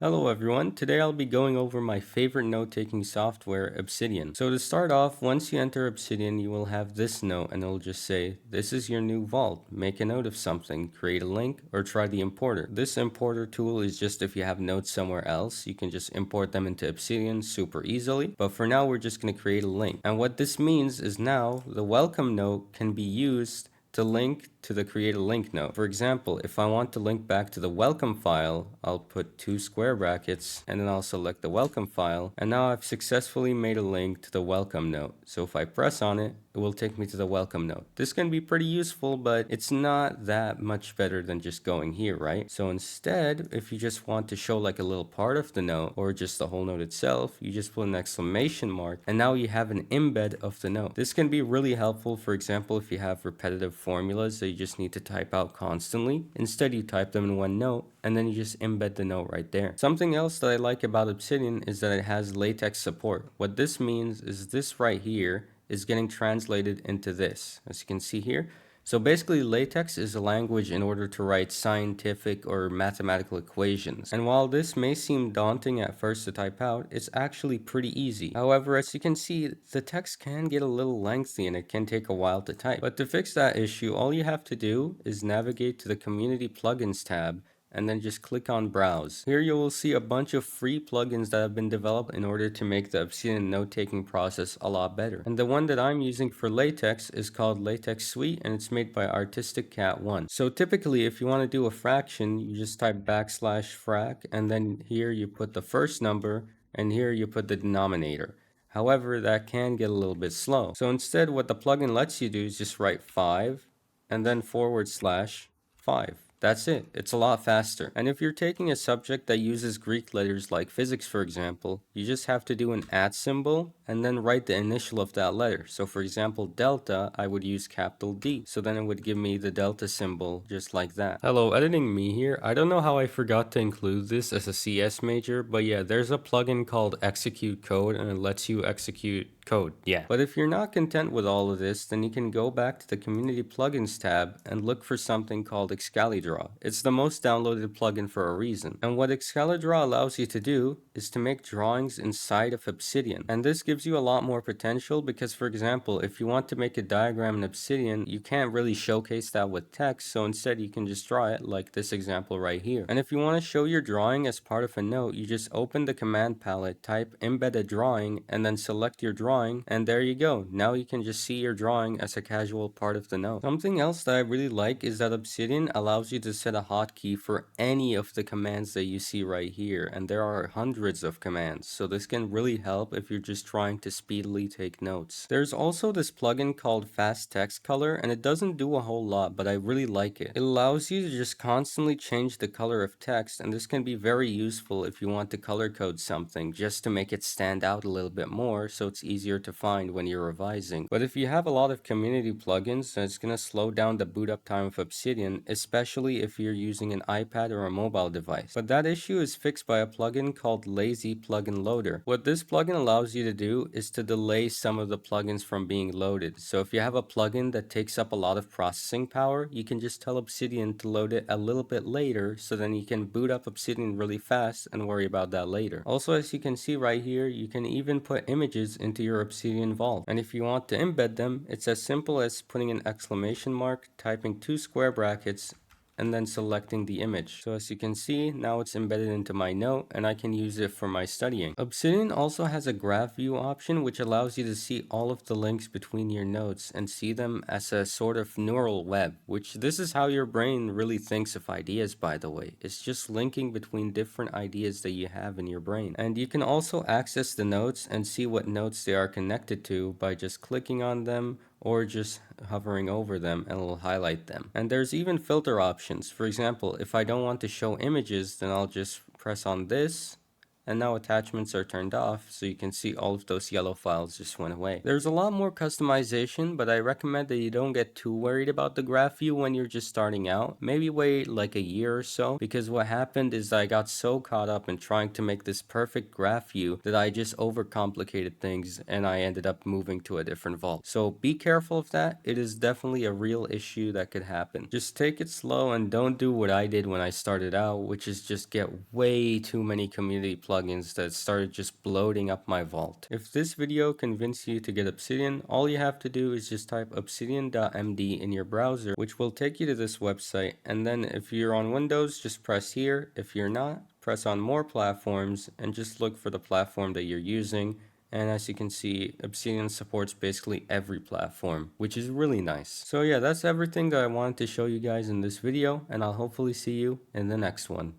Hello everyone, today I'll be going over my favorite note-taking software, Obsidian. So to start off, once you enter Obsidian, you will have this note and it'll just say, this is your new vault. Make a note of something, create a link, or try the importer. This importer tool is just if you have notes somewhere else, you can just import them into Obsidian super easily. But for now, we're just going to create a link. And what this means is now the welcome note can be used to link to the create a link note. For example, if I want to link back to the welcome file, I'll put two square brackets and then I'll select the welcome file, and now I've successfully made a link to the welcome note. So if I press on it, it will take me to the welcome note. This can be pretty useful, but it's not that much better than just going here, right? So instead, if you just want to show like a little part of the note or just the whole note itself, you just put an exclamation mark and now you have an embed of the note. This can be really helpful, for example, if you have repetitive formulas that you just need to type out constantly. Instead, you type them in one note and then you just embed the note right there. Something else that I like about Obsidian is that it has LaTeX support. What this means is this right here is getting translated into this, as you can see here. So basically, LaTeX is a language in order to write scientific or mathematical equations. And while this may seem daunting at first to type out, it's actually pretty easy. However, as you can see, the text can get a little lengthy and it can take a while to type. But to fix that issue, all you have to do is navigate to the Community Plugins tab and then just click on Browse. Here you will see a bunch of free plugins that have been developed in order to make the Obsidian note-taking process a lot better. And the one that I'm using for LaTeX is called LaTeX Suite, and it's made by Artistic Cat 1. So typically, if you want to do a fraction, you just type \frac, and then here you put the first number, and here you put the denominator. However, that can get a little bit slow. So instead, what the plugin lets you do is just write 5, and then /5. That's it. It's a lot faster. And if you're taking a subject that uses Greek letters like physics, for example, you just have to do an @ symbol and then write the initial of that letter. So for example, delta, I would use capital D. So then it would give me the delta symbol just like that. Hello, editing me here. I don't know how I forgot to include this as a CS major, but yeah, there's a plugin called Execute Code and it lets you execute code. Yeah. But if you're not content with all of this, then you can go back to the Community Plugins tab and look for something called Excalidraw. It's the most downloaded plugin for a reason. And what Excalidraw allows you to do is to make drawings inside of Obsidian. And this gives you a lot more potential because, for example, if you want to make a diagram in Obsidian, you can't really showcase that with text, so instead you can just draw it like this example right here. And if you want to show your drawing as part of a note, you just open the command palette, type embed a drawing, and then select your drawing, and there you go. Now you can just see your drawing as a casual part of the note. Something else that I really like is that Obsidian allows you to set a hotkey for any of the commands that you see right here, and there are hundreds of commands, so this can really help if you're just trying to speedily take notes. There's also this plugin called Fast Text Color, and it doesn't do a whole lot, but I really like it. It allows you to just constantly change the color of text, and this can be very useful if you want to color code something just to make it stand out a little bit more so it's easier to find when you're revising. But if you have a lot of community plugins, then it's going to slow down the boot up time of Obsidian, especially if you're using an iPad or a mobile device. But that issue is fixed by a plugin called Lazy Plugin Loader. What this plugin allows you to do is to delay some of the plugins from being loaded. So if you have a plugin that takes up a lot of processing power, you can just tell Obsidian to load it a little bit later, so then you can boot up Obsidian really fast and worry about that later. Also, as you can see right here, you can even put images into your Obsidian vault. And if you want to embed them, it's as simple as putting an exclamation mark, typing two square brackets, and then selecting the image. So as you can see, now it's embedded into my note and I can use it for my studying. Obsidian also has a graph view option which allows you to see all of the links between your notes and see them as a sort of neural web, which this is how your brain really thinks of ideas, by the way. It's just linking between different ideas that you have in your brain. And you can also access the notes and see what notes they are connected to by just clicking on them or just hovering over them and it'll highlight them. And there's even filter options. For example, if I don't want to show images, then I'll just press on this and now attachments are turned off, so you can see all of those yellow files just went away. There's a lot more customization, but I recommend that you don't get too worried about the graph view when you're just starting out. Maybe wait like a year or so, because what happened is I got so caught up in trying to make this perfect graph view that I just overcomplicated things and I ended up moving to a different vault. So be careful of that. It is definitely a real issue that could happen. Just take it slow and don't do what I did when I started out, which is just get way too many community plugins that started just bloating up my vault. If this video convinced you to get Obsidian, all you have to do is just type obsidian.md in your browser, which will take you to this website, and then if you're on Windows, just press here. If you're not, press on more platforms and just look for the platform that you're using. And as you can see, Obsidian supports basically every platform, which is really nice. So yeah, that's everything that I wanted to show you guys in this video, and I'll hopefully see you in the next one.